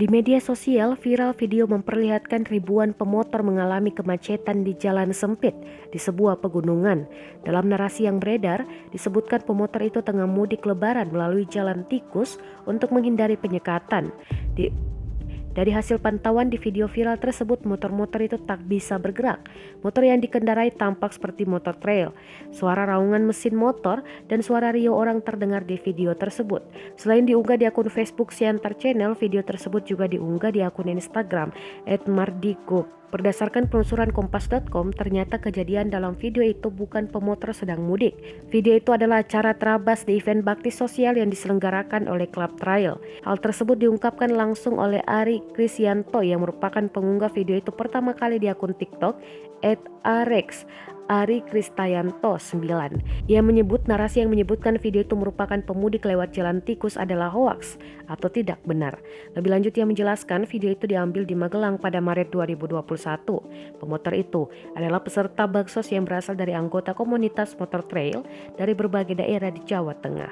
Di media sosial, viral video memperlihatkan ribuan pemotor mengalami kemacetan di jalan sempit di sebuah pegunungan. Dalam narasi yang beredar, disebutkan pemotor itu tengah mudik lebaran melalui jalan tikus untuk menghindari penyekatan. Dari hasil pantauan di video viral tersebut, motor-motor itu tak bisa bergerak. Motor yang dikendarai tampak seperti motor trail. Suara raungan mesin motor dan suara riuh orang terdengar di video tersebut. Selain diunggah di akun Facebook Siantar Channel, video tersebut juga diunggah di akun Instagram @mardiko. Berdasarkan penelusuran kompas.com, ternyata kejadian dalam video itu bukan pemotor sedang mudik. Video itu adalah acara terabas di event bakti sosial yang diselenggarakan oleh Club Trail. Hal tersebut diungkapkan langsung oleh Ari Krisyanto yang merupakan pengunggah video itu pertama kali di akun TikTok @arex Ari Kristayanto 9. Ia menyebut narasi yang menyebutkan video itu merupakan pemudik lewat jalan tikus adalah hoaks atau tidak benar. Lebih lanjut ia menjelaskan video itu diambil di Magelang pada Maret 2021. Pemotor itu adalah peserta baksos yang berasal dari anggota komunitas motor trail dari berbagai daerah di Jawa Tengah.